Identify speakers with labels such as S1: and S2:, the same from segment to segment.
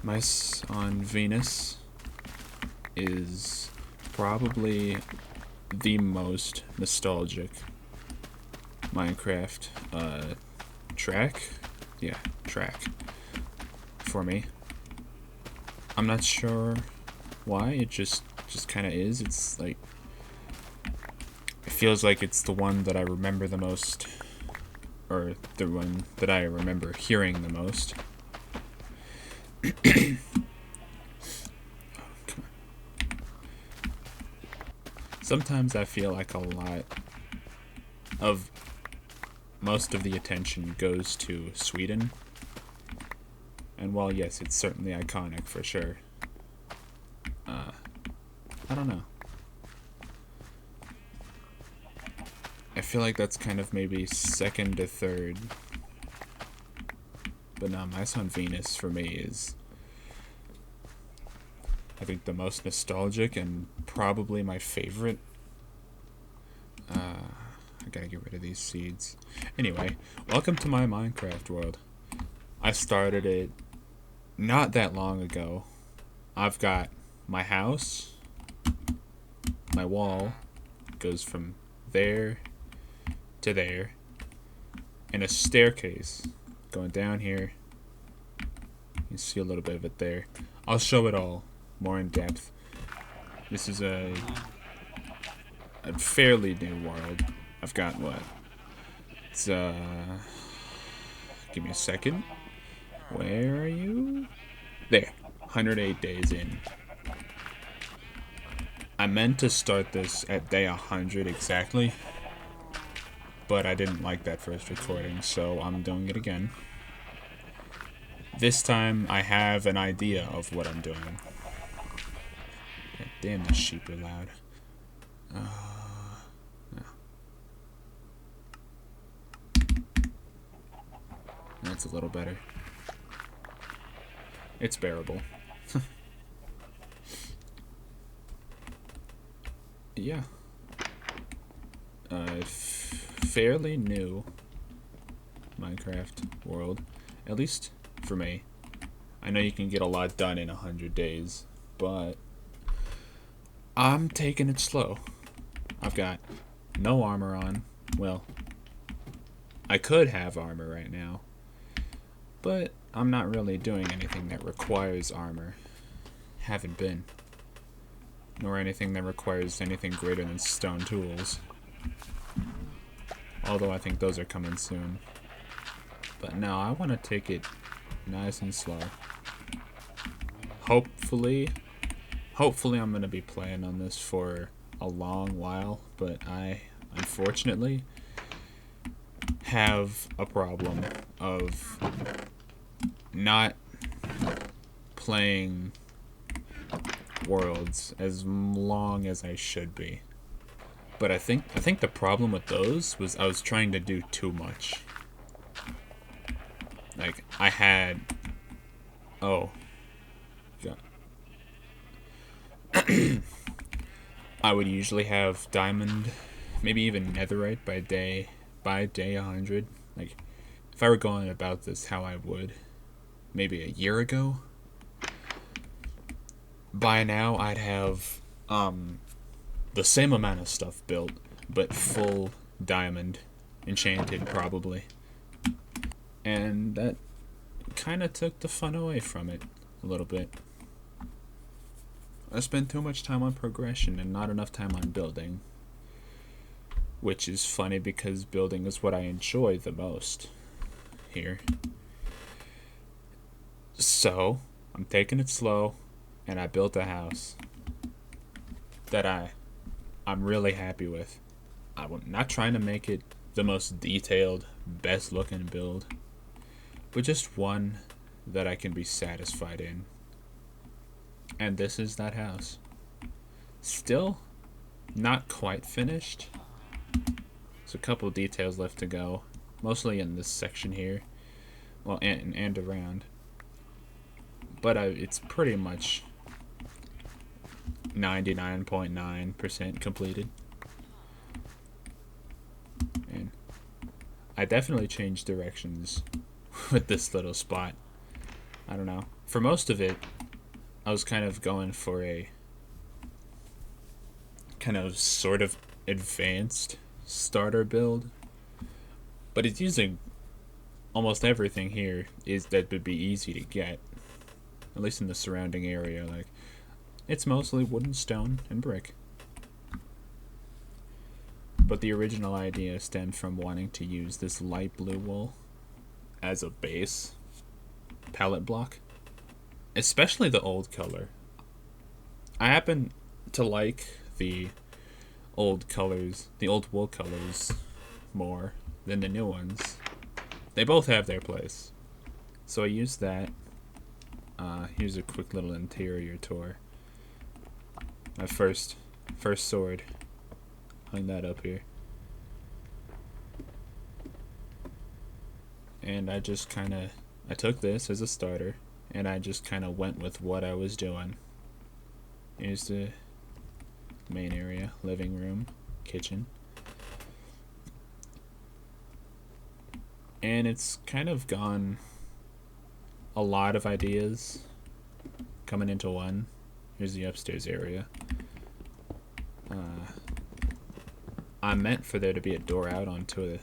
S1: On Venus is probably the most nostalgic Minecraft track. Yeah, track for me. I'm not sure why. It just kind of is. It's like it feels like it's the one that I remember the most, or the one that I remember hearing the most. Sometimes I feel like a lot of most of the attention goes to Sweden. And while yes, it's certainly iconic for sure, I don't know. I feel like that's kind of maybe second to third. But no, Mice on Venus for me is, I think, the most nostalgic and probably my favorite. I gotta get rid of these seeds. Anyway, welcome to my Minecraft world. I started it not that long ago. I've got my house, my wall goes from there to there, and a staircase going down here. You see a little bit of it there. I'll show it all more in depth. This is a fairly new world. I've got what? It's give me a second. Where are you? There. 108 days in. I meant to start this at day 100 exactly, but I didn't like that first recording, so I'm doing it again. This time I have an idea of what I'm doing. God damn, these sheep are loud. No. That's a little better. It's bearable. Yeah. Fairly new Minecraft world, at least for me. I know you can get a lot done in 100 days, but I'm taking it slow. I've got no armor on. Well, I could have armor right now, but I'm not really doing anything that requires armor. Haven't been. Nor anything that requires anything greater than stone tools. Although I think those are coming soon. But no, I want to take it nice and slow. Hopefully I'm going to be playing on this for a long while, but I, unfortunately, have a problem of not playing worlds as long as I should be. But I think the problem with those was I was trying to do too much. Like I had I would usually have diamond, maybe even netherite by day 100. Like if I were going about this how I would maybe a year ago, by now I'd have the same amount of stuff built, but full diamond, enchanted probably. And that kind of took the fun away from it a little bit. I spent too much time on progression and not enough time on building. Which is funny because building is what I enjoy the most here. So, I'm taking it slow, and I built a house that I'm really happy with. I'm not trying to make it the most detailed, best looking build, but just one that I can be satisfied in. And this is that house. Still not quite finished. There's a couple details left to go, mostly in this section here, well, and around. But it's pretty much 99.9% completed. And I definitely changed directions with this little spot. I don't know. for most of it, I was kind of going for a kind of sort of advanced starter build, but it's using almost everything here is that would be easy to get, at least in the surrounding area. Like, it's mostly wood and stone and brick. But the original idea stemmed from wanting to use this light blue wool as a base palette block, especially the old color. I happen to like the old colors, the old wool colors, more than the new ones. They both have their place. So I used that. Here's a quick little interior tour. My first sword. Hung that up here. And I just I took this as a starter, and I just kind of went with what I was doing. Here's the main area, living room, kitchen. And it's kind of gone a lot of ideas coming into one. Here's the upstairs area. I meant for there to be a door out onto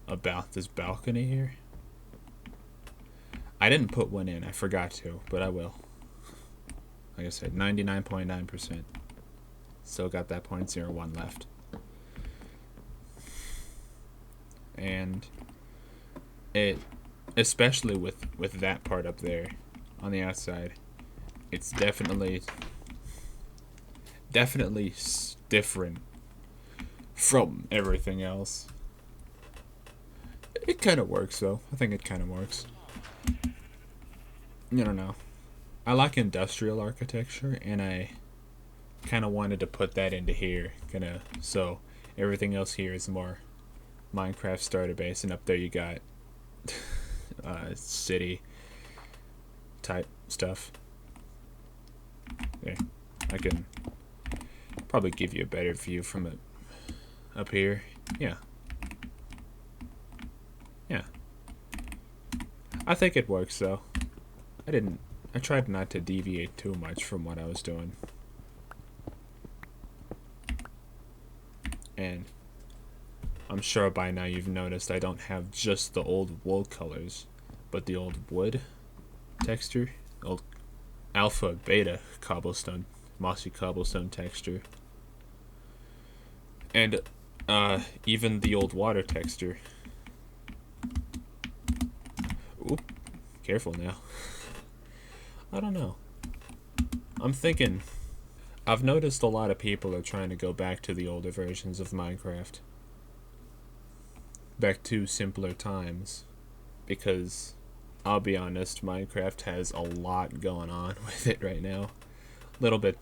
S1: about this balcony here. I didn't put one in, I forgot to, but I will. Like I said, 99.9%. Still got that 0.01 left. And it, especially with that part up there on the outside, it's definitely different from everything else. It kind of works though. I think it kind of works. I don't know. I like industrial architecture, and I kind of wanted to put that into here, so everything else here is more Minecraft starter base, and up there you got city type stuff. There, I can probably give you a better view from it up here. Yeah. I think it works though. I tried not to deviate too much from what I was doing. And I'm sure by now you've noticed I don't have just the old wool colors, but the old wood texture, old alpha, beta cobblestone, mossy cobblestone texture. And even the old water texture. Oop, careful now. I don't know. I'm thinking, I've noticed a lot of people are trying to go back to the older versions of Minecraft. Back to simpler times. Because, I'll be honest, Minecraft has a lot going on with it right now. A little bit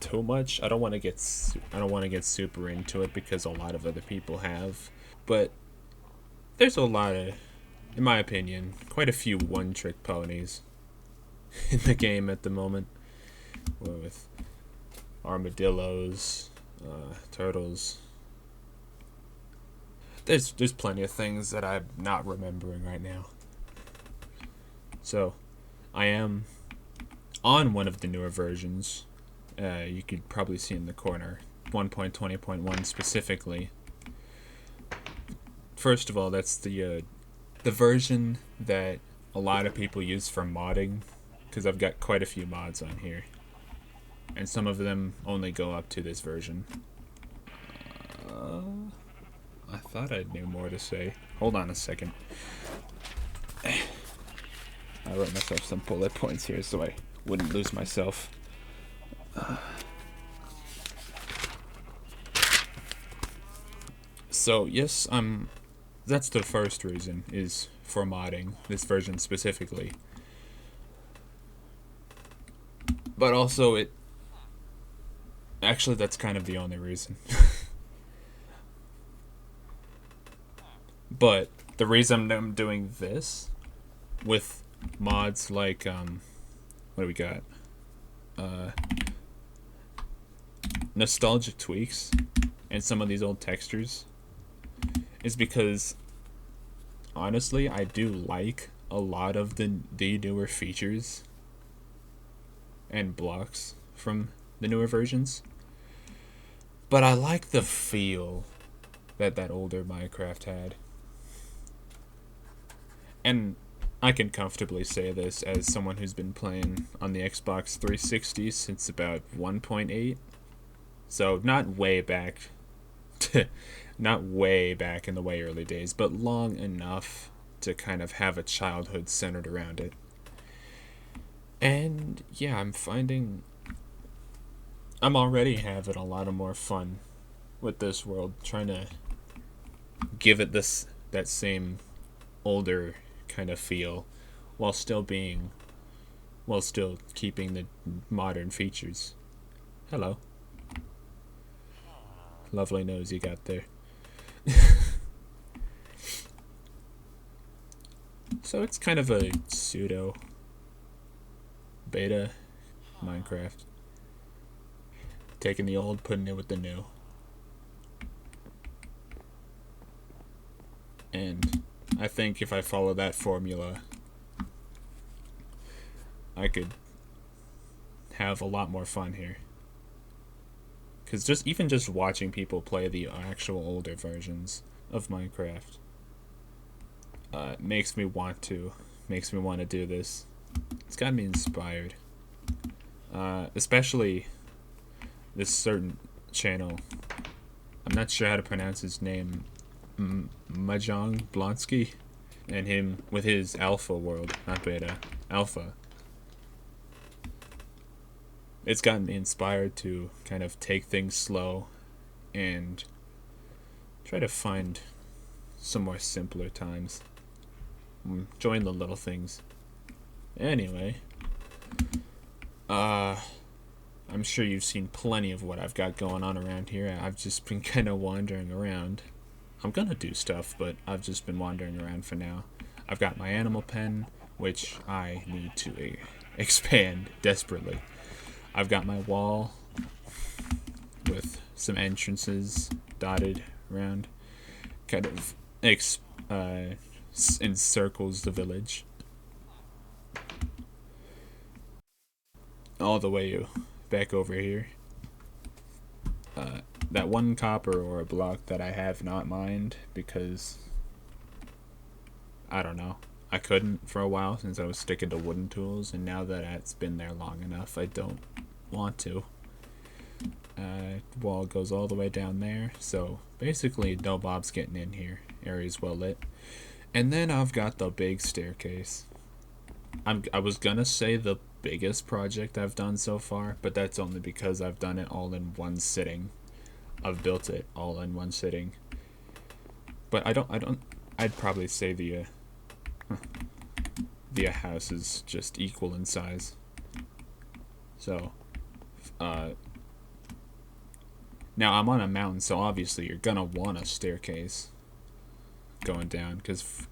S1: too much. I don't want to get super into it because a lot of other people have. But there's a lot of, in my opinion, quite a few one-trick ponies in the game at the moment, with armadillos, turtles. There's plenty of things that I'm not remembering right now. So, I am on one of the newer versions. You could probably see in the corner, 1.20.1 specifically. First of all, that's the version that a lot of people use for modding, because I've got quite a few mods on here, and some of them only go up to this version. I thought I knew more to say. Hold on a second. I wrote myself some bullet points here so I wouldn't lose myself. So yes, that's the first reason, is for modding this version specifically. But also actually that's kind of the only reason. But the reason I'm doing this with mods like what do we got? Nostalgic tweaks and some of these old textures is because honestly I do like a lot of the newer features and blocks from the newer versions, but I like the feel that older Minecraft had. And I can comfortably say this as someone who's been playing on the Xbox 360 since about 1.8. So not way back, not way back in the way early days, but long enough to kind of have a childhood centered around it. And yeah, I'm already having a lot of more fun with this world, trying to give it that same older kind of feel while still keeping the modern features. Hello. Lovely nose you got there. So it's kind of a pseudo beta Minecraft. Taking the old, putting it with the new. And I think if I follow that formula, I could have a lot more fun here. Because just watching people play the actual older versions of Minecraft makes me want to do this. It's got me inspired. Especially this certain channel. I'm not sure how to pronounce his name. Mahjong Blonsky, and him with his alpha world, not beta, alpha. It's gotten me inspired to kind of take things slow and try to find some more simpler times. Enjoying the little things. Anyway, I'm sure you've seen plenty of what I've got going on around here. I've just been kind of wandering around. I'm gonna do stuff, but I've just been wandering around for now. I've got my animal pen, which I need to expand desperately. I've got my wall with some entrances dotted around, kind of encircles the village all the way back over here. That one copper or a block that I have not mined because I don't know, I couldn't for a while since I was sticking to wooden tools, and now that it's been there long enough, I don't want to. Wall goes all the way down there, so basically no mobs getting in here. Area's well lit. And then I've got the big staircase. I was gonna say the biggest project I've done so far, but that's only because I've done it all in one sitting. I've built it all in one sitting. But I'd probably say the house is just equal in size. So, now I'm on a mountain, so obviously you're gonna want a staircase going down, because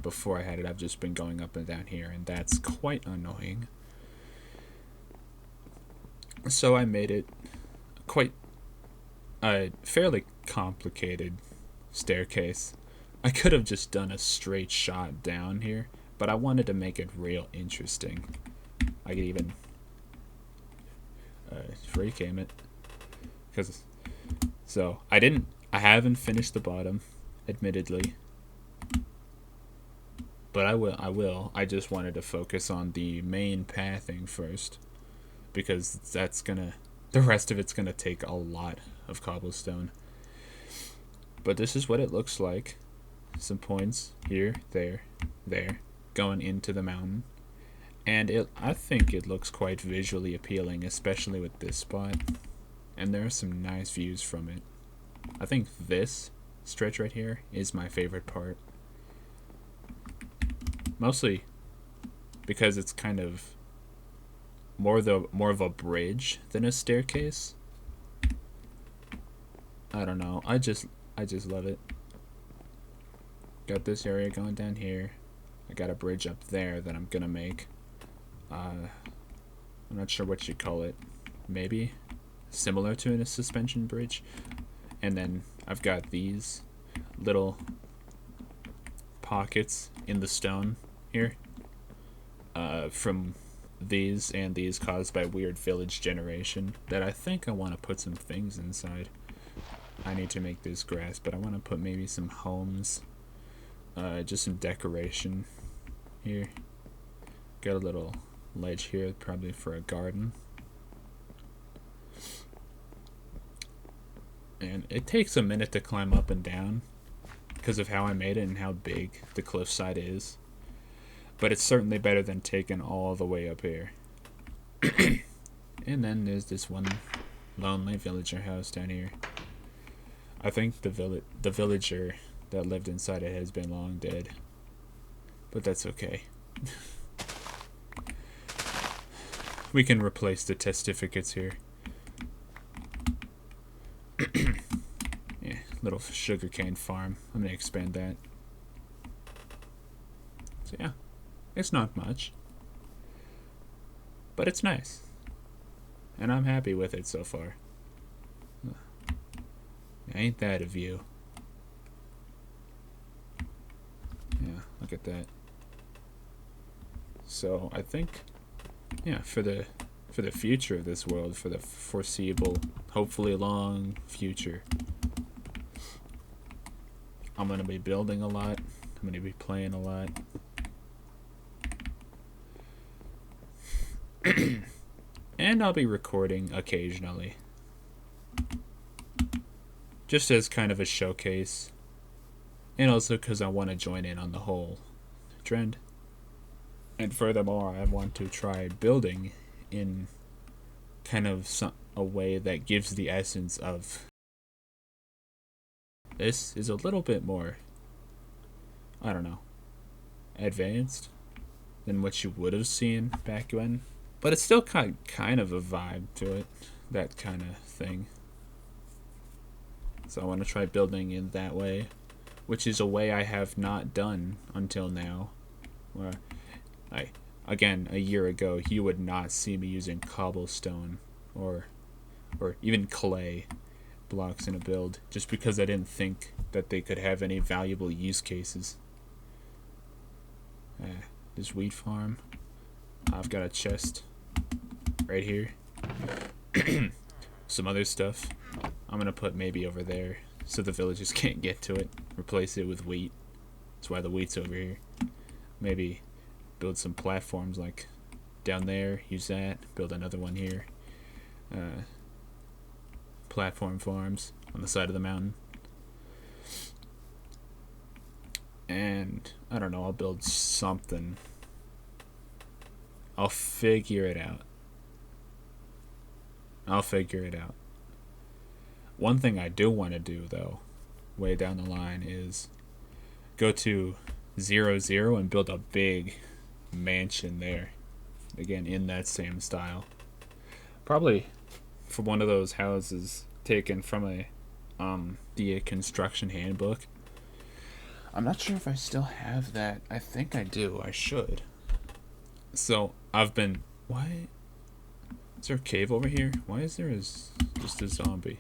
S1: before I had it, I've just been going up and down here, and that's quite annoying. So I made it quite a fairly complicated staircase. I could have just done a straight shot down here, but I wanted to make it real interesting. I could even free cam it, so I haven't finished the bottom, admittedly, but I will. I just wanted to focus on the main pathing first, because the rest of it's gonna take a lot of cobblestone. But this is what it looks like. Some points here, there, going into the mountain. And I think it looks quite visually appealing, especially with this spot. And there are some nice views from it. I think this stretch right here is my favorite part. Mostly because it's kind of more of a bridge than a staircase. I don't know. I just love it. Got this area going down here. I got a bridge up there that I'm gonna make. I'm not sure what you call it. Maybe similar to a suspension bridge. And then I've got these little pockets in the stone here. From these and these caused by weird village generation that I think I want to put some things inside. I need to make this grass, but I want to put maybe some homes. Just some decoration here. Got a little ledge here, probably for a garden. And it takes a minute to climb up and down because of how I made it and how big the cliffside is. But it's certainly better than taking all the way up here. And then there's this one lonely villager house down here. I think the villager that lived inside it has been long dead. But that's okay. We can replace the testificates here. Yeah, little sugarcane farm. I'm gonna expand that. So yeah, it's not much, but it's nice, and I'm happy with it so far. Ain't that a view? Yeah, look at that. So I think, yeah, for the future of this world, for the foreseeable, hopefully long future, I'm gonna be building a lot. I'm gonna be playing a lot. And I'll be recording occasionally. Just as kind of a showcase. And also because I want to join in on the whole trend. And furthermore, I want to try building in kind of a way that gives the essence of... This is a little bit more, I don't know, advanced than what you would have seen back when. But it's still kind of a vibe to it, that kind of thing. So I want to try building in that way, which is a way I have not done until now. Where again, a year ago, you would not see me using cobblestone or even clay blocks in a build, just because I didn't think that they could have any valuable use cases. This wheat farm. I've got a chest right here. Some other stuff I'm gonna put maybe over there so the villagers can't get to it. Replace it with wheat. That's why the wheat's over here. Maybe build some platforms like down there, use that, build another one here. Platform farms on the side of the mountain. And I don't know, I'll build something. I'll figure it out. One thing I do want to do, though, way down the line, is go to 0, and build a big mansion there. Again, in that same style. Probably for one of those houses taken from the construction handbook. I'm not sure if I still have that. I think I do. I should. So I've been... Why? Is there a cave over here? Why is there just a zombie?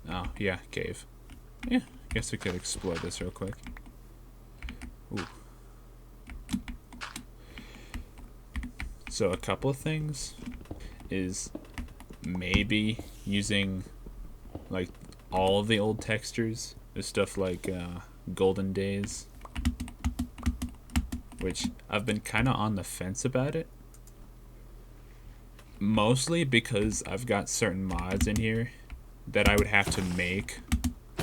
S1: Oh, yeah, cave. Yeah, I guess we could explore this real quick. Ooh. So a couple of things is maybe using like all of the old textures. There's stuff like Golden Days, which I've been kind of on the fence about it. Mostly because I've got certain mods in here that I would have to make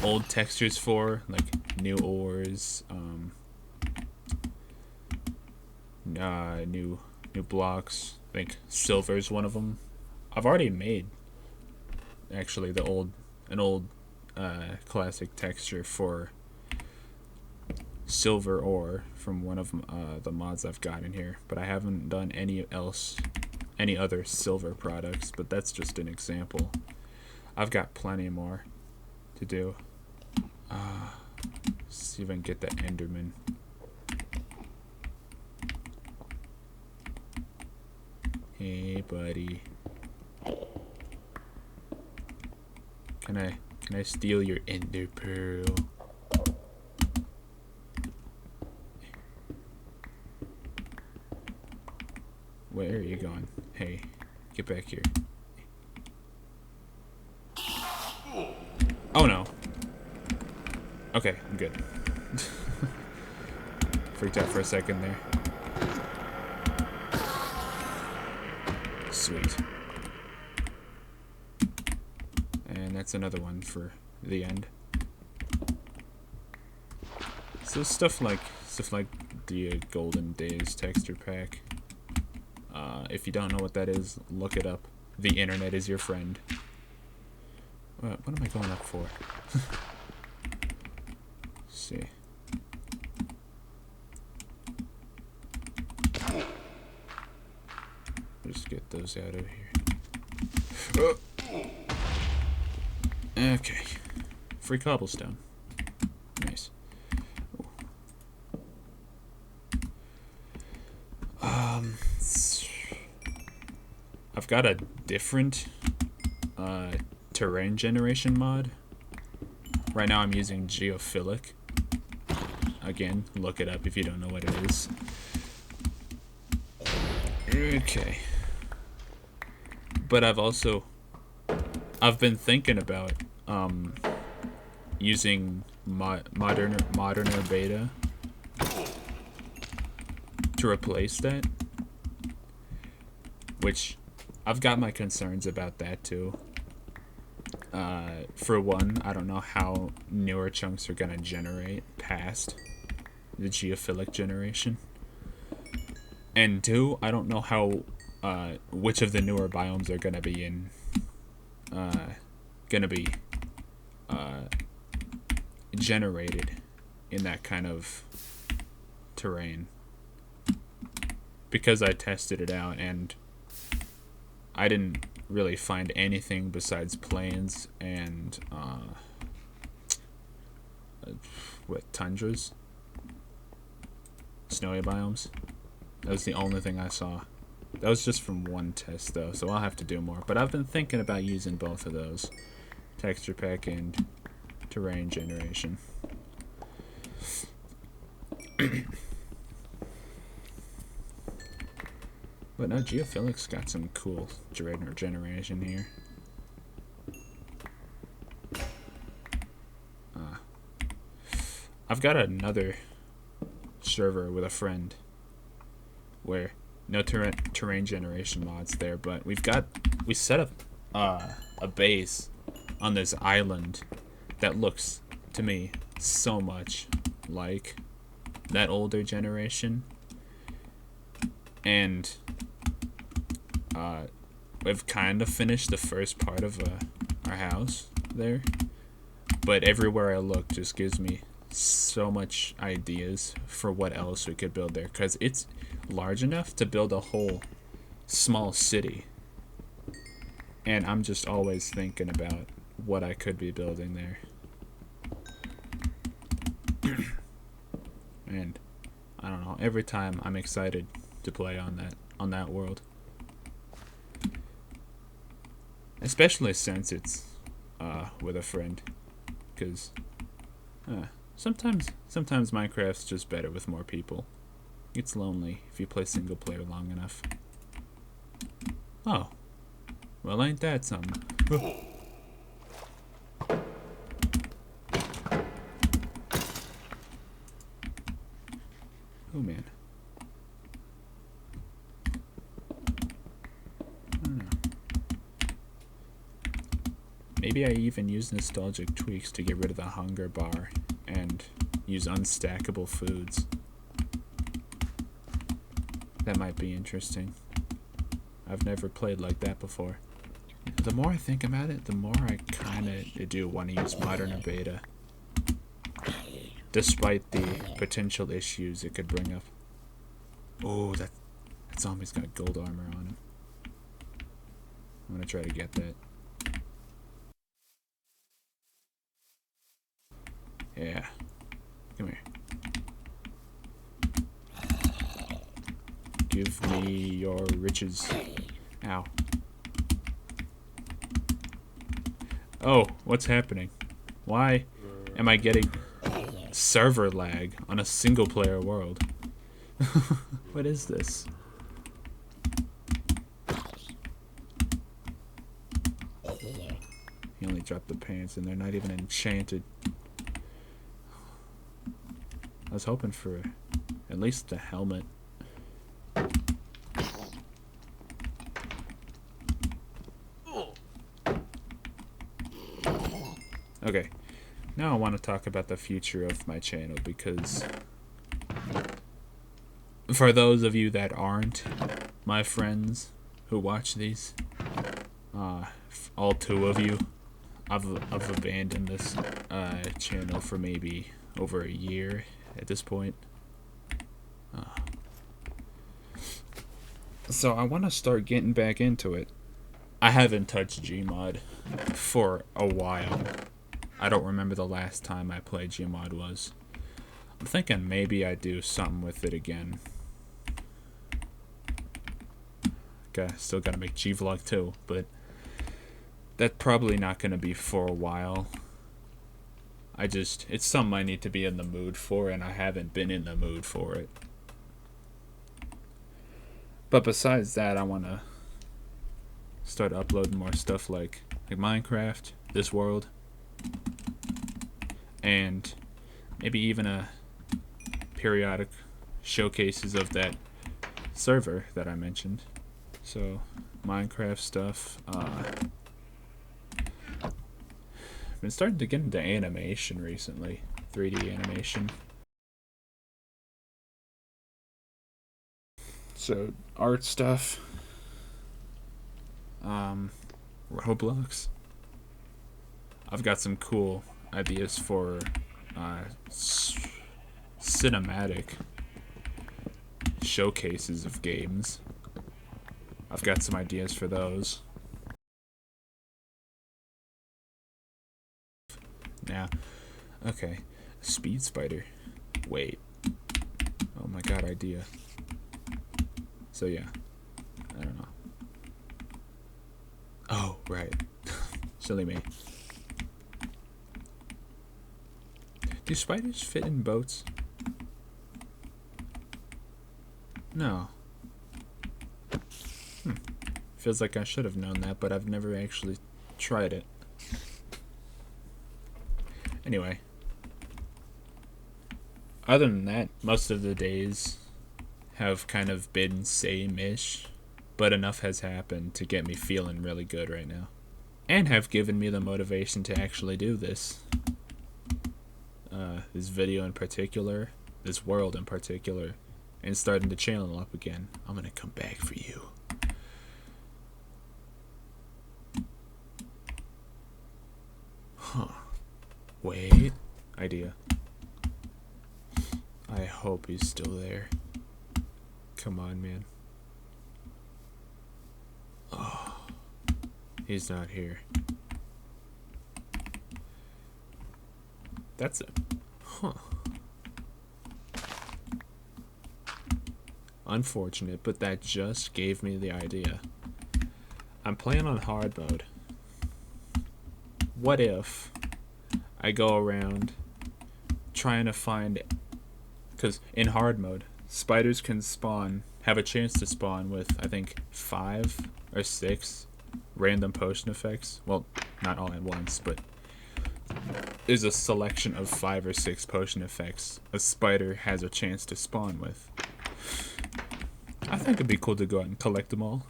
S1: old textures for, like new ores, new blocks. I think silver is one of them. I've already made actually an old classic texture for silver ore from one of the mods I've got in here, but I haven't done any other silver products, but that's just an example. I've got plenty more to do. See if I can get that Enderman. Hey, buddy. Can I steal your ender pearl? Where are you going? Hey, get back here. Oh no. Okay, I'm good. Freaked out for a second there. Sweet. And that's another one for the end. So stuff like the Golden Days texture pack. If you don't know what that is, look it up. The internet is your friend. What am I going up for? Let's see. Just get those out of here. Okay. Free cobblestone. Nice. I've got a different terrain generation mod. Right now I'm using geophilic. Again, look it up if you don't know what it is. Okay. But I've been thinking about using moderner beta to replace that, which I've got my concerns about that too. For one, I don't know how newer chunks are gonna generate past the geophilic generation, and two, I don't know how which of the newer biomes are gonna be generated in that kind of terrain, because I tested it out and I didn't really find anything besides plains and tundras, snowy biomes. That was the only thing I saw. That was just from one test though, so I'll have to do more. But I've been thinking about using both of those, texture pack and terrain generation. But no, geophilic's got some cool generation here. I've got another server with a friend where no terrain generation mods there, but we set up a base on this island that looks to me so much like that older generation, and we've kind of finished the first part of our house there, but everywhere I look just gives me so much ideas for what else we could build there, because it's large enough to build a whole small city, and I'm just always thinking about what I could be building there. And I don't know, every time I'm excited to play on that world, especially since it's with a friend, because sometimes Minecraft's just better with more people. It's lonely if you play single player long enough. Oh, well, ain't that something? Oh man. I don't know. Maybe I even use nostalgic tweaks to get rid of the hunger bar and use unstackable foods. That might be interesting. I've never played like that before. The more I think about it, the more I kinda do want to use modern or beta, despite the potential issues it could bring up. Oh, that zombie's got gold armor on him. I'm gonna try to get that. Yeah. Come here. Give me your riches. Ow. Oh, what's happening? Why am I getting server lag on a single player world? What is this? He only dropped the pants, and they're not even enchanted. I was hoping for at least the helmet. Okay, now I want to talk about the future of my channel, because for those of you that aren't my friends who watch these, all 2 of you, I've abandoned this channel for maybe over a year at this point. So I want to start getting back into it. I haven't touched Gmod for a while. I don't remember the last time I played Gmod was. I'm thinking maybe I do something with it again. Okay, still gotta make G-Vlog too, but that's probably not gonna be for a while. It's something I need to be in the mood for, and I haven't been in the mood for it. But besides that, I wanna start uploading more stuff like Minecraft, this world, and maybe even a periodic showcases of that server that I mentioned. So Minecraft stuff. Been starting to get into animation recently, 3D animation. So art stuff. Roblox. I've got some cool ideas for cinematic showcases of games. I've got some ideas for those. Now, okay, speed spider. Wait. Oh my god, idea. So yeah, I don't know. Oh, right. Silly me. Do spiders fit in boats? No. Feels like I should have known that, but I've never actually tried it. Anyway. Other than that, most of the days have kind of been same-ish, but enough has happened to get me feeling really good right now. And have given me the motivation to actually do this. This video in particular, this world in particular, and starting the channel up again. I'm gonna come back for you. Huh. Wait. Idea. I hope he's still there. Come on, man. Oh. He's not here. That's it. Huh. Unfortunate, but that just gave me the idea. I'm playing on hard mode. What if I go around trying to find... Because in hard mode, spiders can spawn, have a chance to spawn with, I think, 5 or 6 random potion effects. Well, not all at once, but is a selection of 5 or 6 potion effects a spider has a chance to spawn with. I think it'd be cool to go out and collect them all.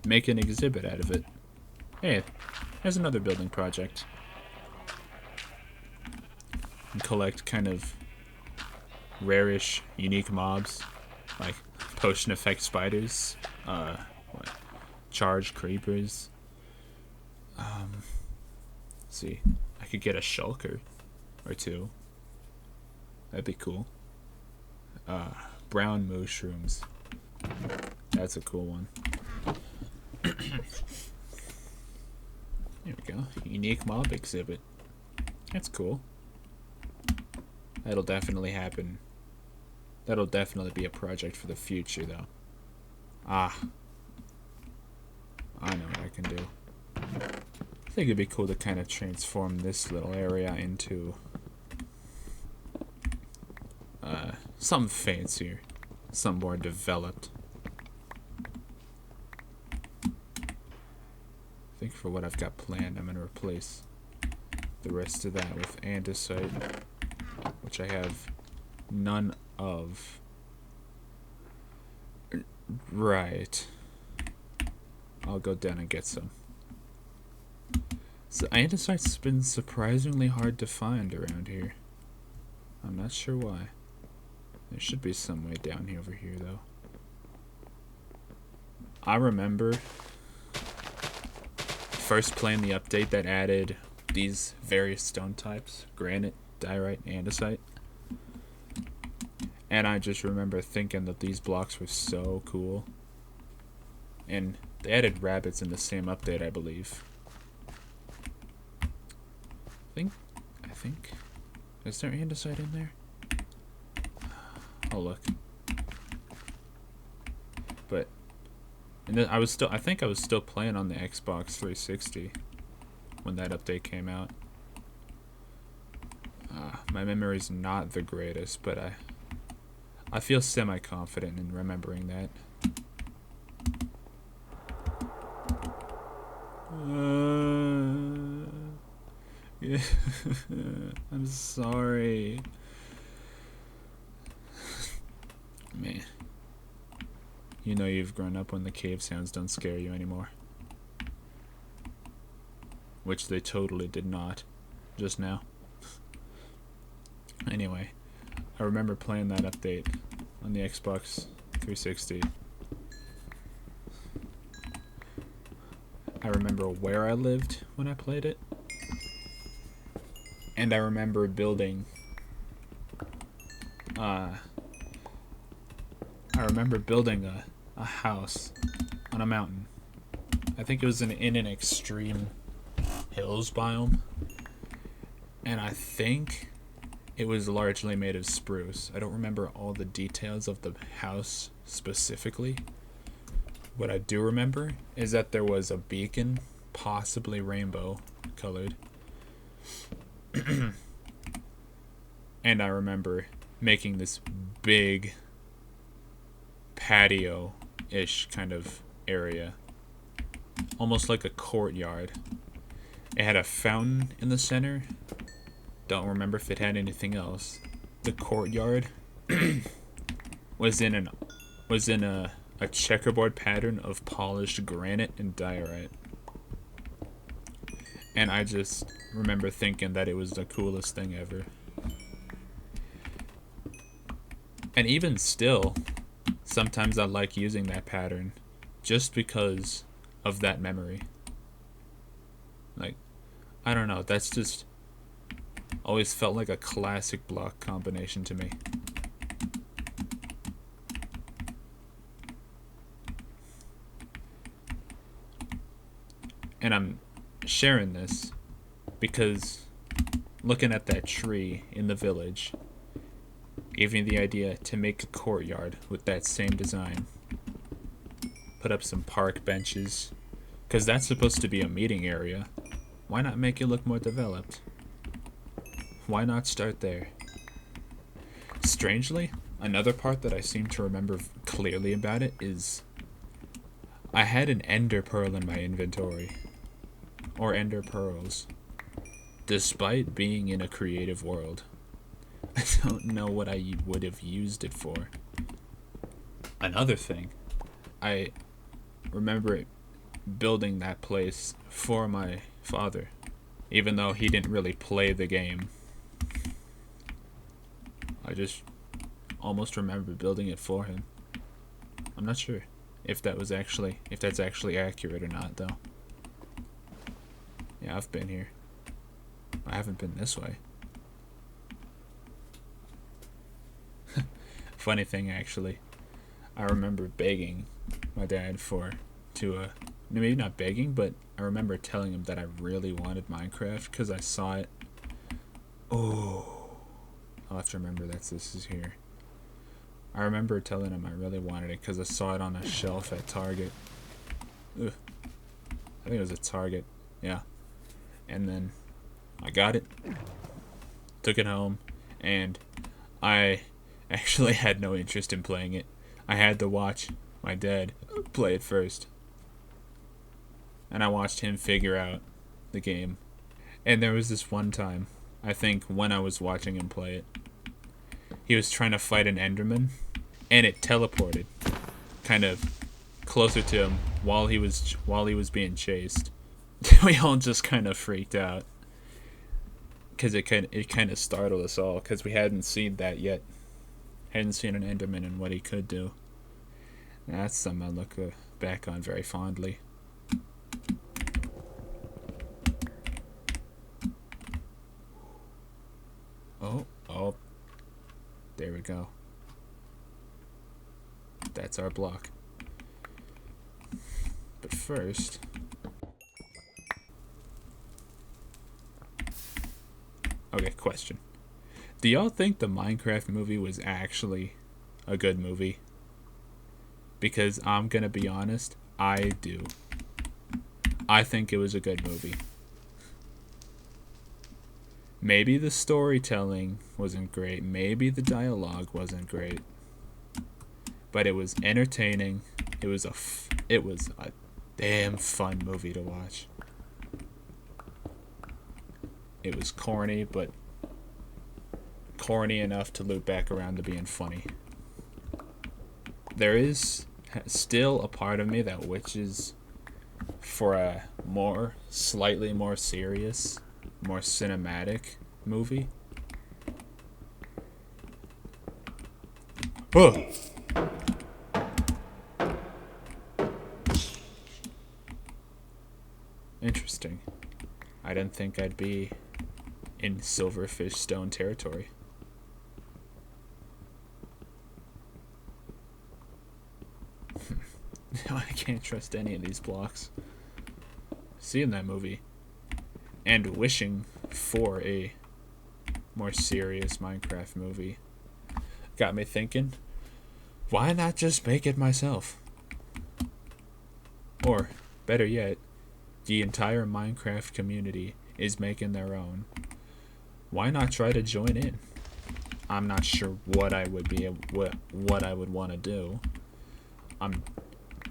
S1: Make an exhibit out of it. Hey, here's another building project. And collect kind of rarish, unique mobs, like potion effect spiders, charged creepers. Let's see, I could get a shulker or 2. That'd be cool. Brown mushrooms. That's a cool one. There we go. Unique mob exhibit. That's cool. That'll definitely happen. That'll definitely be a project for the future, though. Ah. I know what I can do. I think it'd be cool to kind of transform this little area into something fancier. Something more developed. I think for what I've got planned, I'm going to replace the rest of that with andesite, which I have none of. Right. I'll go down and get some. So andesite's been surprisingly hard to find around here. I'm not sure why. There should be some way down here over here though. I remember first playing the update that added these various stone types, granite, diorite, andesite. And I just remember thinking that these blocks were so cool. And they added rabbits in the same update, I believe. I think. Is there andesite in there? Oh look. But and then I think I was still playing on the Xbox 360 when that update came out. My memory's not the greatest, but I feel semi-confident in remembering that. Yeah. I'm sorry. Man. You know you've grown up when the cave sounds don't scare you anymore. Which they totally did not just now. Anyway, I remember playing that update on the Xbox 360. I remember where I lived when I played it. And I remember building a house on a mountain. I think it was in an extreme hills biome. And I think it was largely made of spruce. I don't remember all the details of the house specifically. What I do remember is that there was a beacon, possibly rainbow colored. And I remember making this big patio-ish kind of area. Almost like a courtyard. It had a fountain in the center. Don't remember if it had anything else. The courtyard was in a checkerboard pattern of polished granite and diorite. And I just remember thinking that it was the coolest thing ever. And even still, sometimes I like using that pattern just because of that memory. Like, I don't know, that's just always felt like a classic block combination to me. And I'm sharing this because looking at that tree in the village gave me the idea to make a courtyard with that same design. Put up some park benches, because that's supposed to be a meeting area. Why not make it look more developed? Why not start there? Strangely, another part that I seem to remember clearly about it is I had an ender pearl in my inventory. Or ender pearls. Despite being in a creative world. I don't know what I would have used it for. Another thing, I remember building that place for my father, even though he didn't really play the game. I just almost remember building it for him. I'm not sure if that's actually accurate or not, though. Yeah, I've been here. I haven't been this way. Funny thing, actually, I remember begging my dad maybe not begging, but I remember telling him that I really wanted Minecraft because I saw it. Oh, I'll have to remember that this is here. I remember telling him I really wanted it because I saw it on a shelf at Target. Ugh. I think it was at Target, yeah. And then I got it, took it home, and I actually had no interest in playing it. I had to watch my dad play it first. and I watched him figure out the game. And there was this one time, I think when I was watching him play it, he was trying to fight an Enderman, and it teleported, kind of closer to him while he was being chased. We all just kind of freaked out because it kind of startled us all because we hadn't seen that yet, hadn't seen an Enderman and what he could do. And that's something I look back on very fondly. Oh, there we go. That's our block. But first, okay, question. Do y'all think the Minecraft movie was actually a good movie? Because I'm gonna be honest, I do. I think it was a good movie. Maybe the storytelling wasn't great. Maybe the dialogue wasn't great. But it was entertaining. It was a damn fun movie to watch. It was corny, but corny enough to loop back around to being funny. There is still a part of me that wishes for a slightly more serious, more cinematic movie. Oh. Interesting. I didn't think I'd be in Silverfish Stone territory. I can't trust any of these blocks. Seeing that movie and wishing for a more serious Minecraft movie got me thinking, why not just make it myself? Or, better yet, the entire Minecraft community is making their own. Why not try to join in? I'm not sure what I would want to do.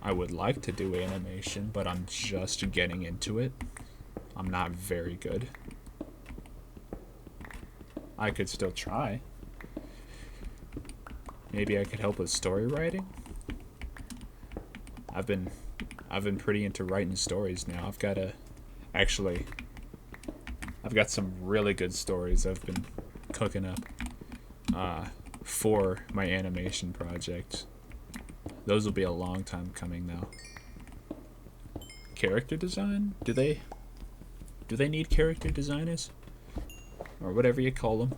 S1: I would like to do animation, but I'm just getting into it. I'm not very good. I could still try. Maybe I could help with story writing. I've been pretty into writing stories now. I've got some really good stories I've been cooking up for my animation project. Those will be a long time coming though. Character design? Do they need character designers? Or whatever you call them.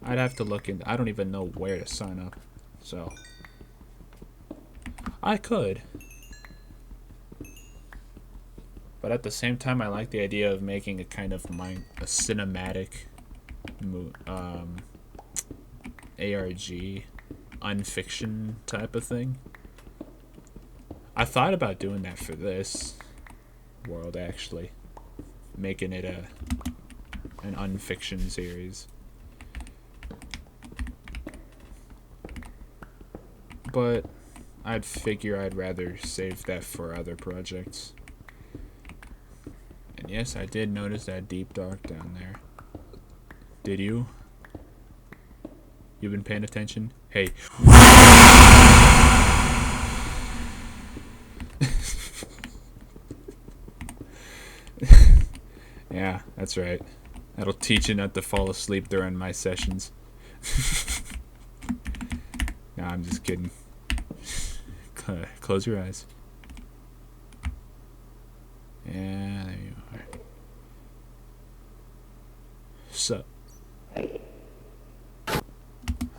S1: I'd have to look in. I don't even know where to sign up. So I could. But at the same time, I like the idea of making a kind of a cinematic ARG unfiction type of thing. I thought about doing that for this world, actually. Making it an unfiction series. But I'd figure I'd rather save that for other projects. And yes, I did notice that deep dark down there. Did you? You've been paying attention? Hey. Yeah, that's right. That'll teach you not to fall asleep during my sessions. Nah, I'm just kidding. Close your eyes. Yeah, there you are. So,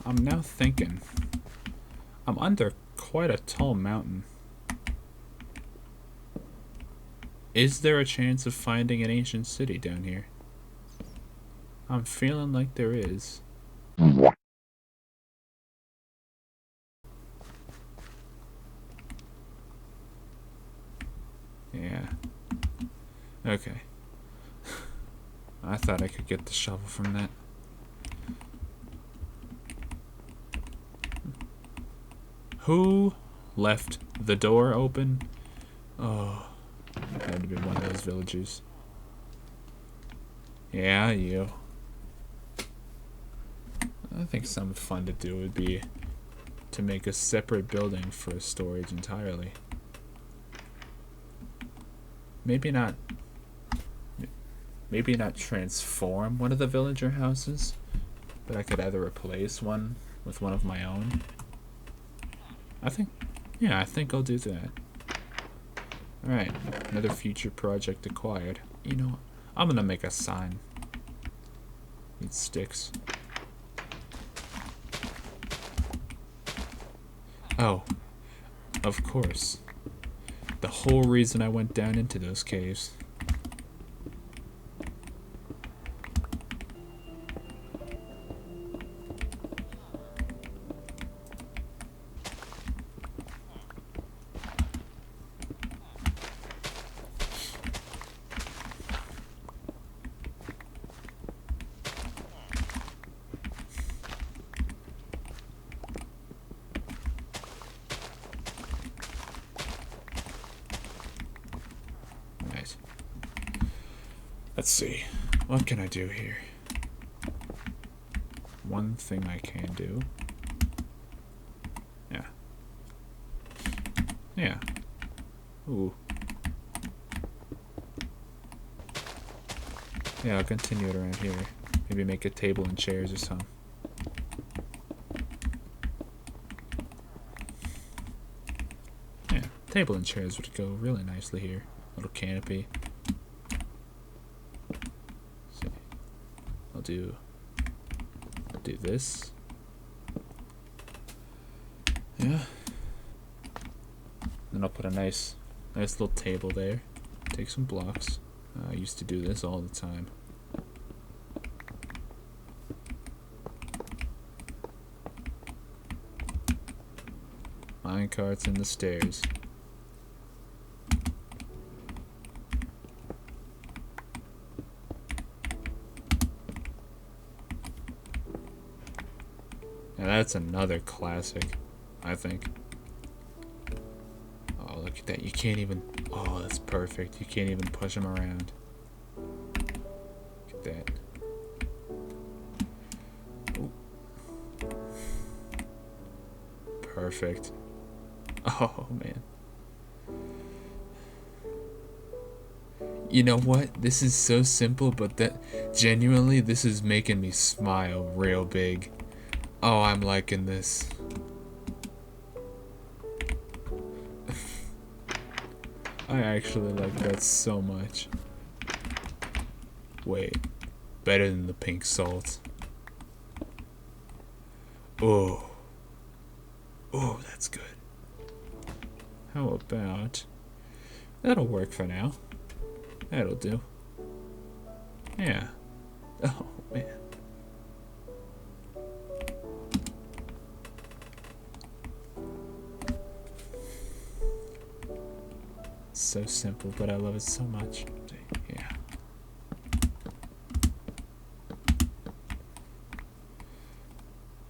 S1: I'm now thinking, I'm under quite a tall mountain. Is there a chance of finding an ancient city down here? I'm feeling like there is. Yeah. Okay. I thought I could get the shovel from that. Who left the door open Oh, had to be one of those villagers. Yeah, you. I think something fun to do would be to make a separate building for storage entirely. Maybe not transform one of the villager houses, but I could either replace one with one of my own. I think I'll do that. Alright, another future project acquired. You know, I'm gonna make a sign. Need sticks. Oh, of course. The whole reason I went down into those caves. Let's see. What can I do here? One thing I can do. Yeah. Yeah. Ooh. Yeah, I'll continue it around here. Maybe make a table and chairs or something. Yeah, table and chairs would go really nicely here. Little canopy. I'll do this. Yeah. Then I'll put a nice little table there. Take some blocks. I used to do this all the time. Minecarts and the stairs. Now that's another classic, I think. Oh, look at that. You can't even... Oh, that's perfect. You can't even push them around. Look at that. Ooh. Perfect. Oh, man. You know what? This is so simple, but that genuinely, this is making me smile real big. Oh, I'm liking this. I actually like that so much. Wait, better than the pink salt. Oh. Oh, that's good. How about... That'll work for now. That'll do. Yeah. Oh, man. So simple, but I love it so much. Yeah.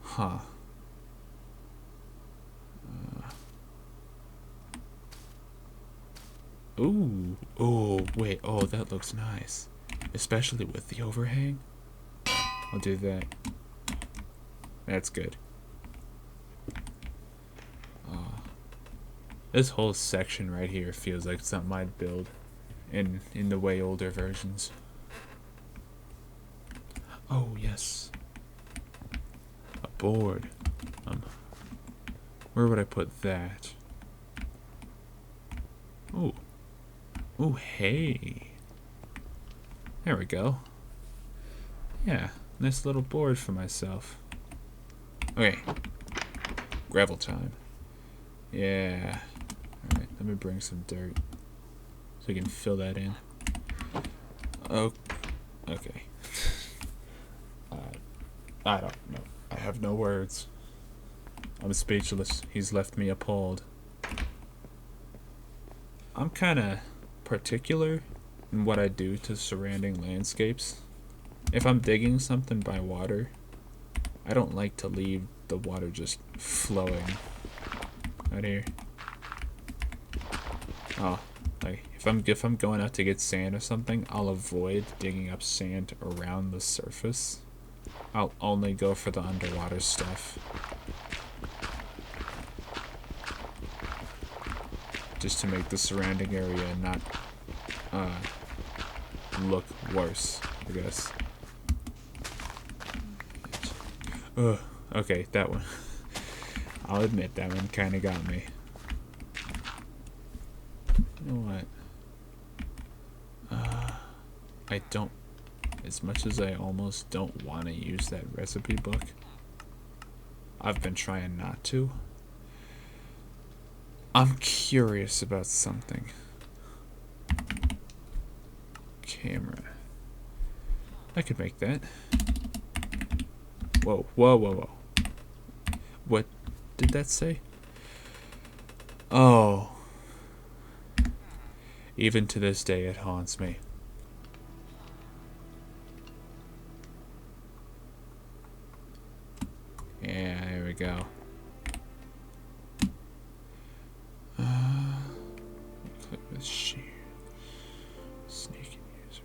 S1: Huh. Ooh. Oh, wait. Oh, that looks nice. Especially with the overhang. I'll do that. That's good. This whole section right here feels like something I'd build in the way older versions. Oh, yes. A board. Where would I put that? Ooh. Ooh, hey. There we go. Yeah, nice little board for myself. Okay. Gravel time. Yeah. Alright, let me bring some dirt so we can fill that in. Oh, okay. I don't know. I have no words. I'm speechless. He's left me appalled. I'm kind of particular in what I do to surrounding landscapes. If I'm digging something by water, I don't like to leave the water just flowing. Right here. Oh, Like if I'm going out to get sand or something, I'll avoid digging up sand around the surface. I'll only go for the underwater stuff. Just to make the surrounding area not look worse, I guess. Ugh, okay, that one. I'll admit that one kinda got me. You know what? I don't, as much as I almost don't want to use that recipe book, I've been trying not to. I'm curious about something. Camera. I could make that. Whoa, whoa, whoa, whoa. What did that say? Oh. Even to this day, it haunts me. Yeah, there we go. Click with share. Sneaking user.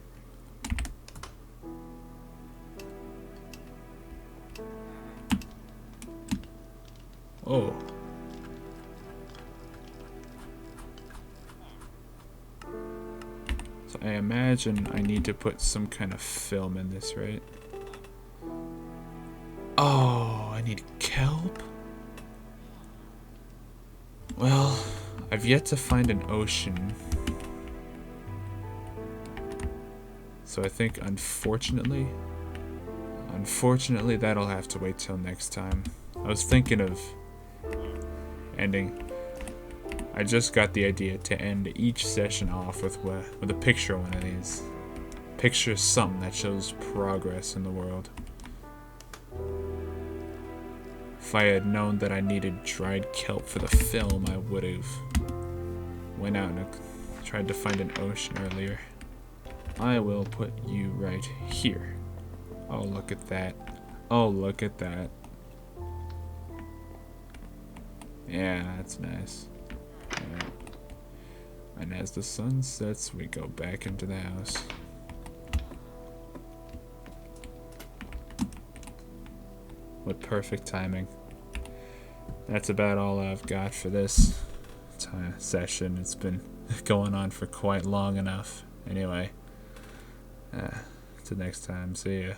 S1: Oh. So I imagine I need to put some kind of film in this, right? Oh, I need kelp? Well, I've yet to find an ocean. So I think, unfortunately, that'll have to wait till next time. I was thinking of ending. I just got the idea to end each session off with a picture of one of these. Picture something that shows progress in the world. If I had known that I needed dried kelp for the film, I would have went out and tried to find an ocean earlier. I will put you right here. Oh, look at that. Oh, look at that. Yeah, that's nice. Yeah. And as the sun sets, we go back into the house. What perfect timing. That's about all I've got for this session. It's been going on for quite long enough. Anyway, till next time, see ya.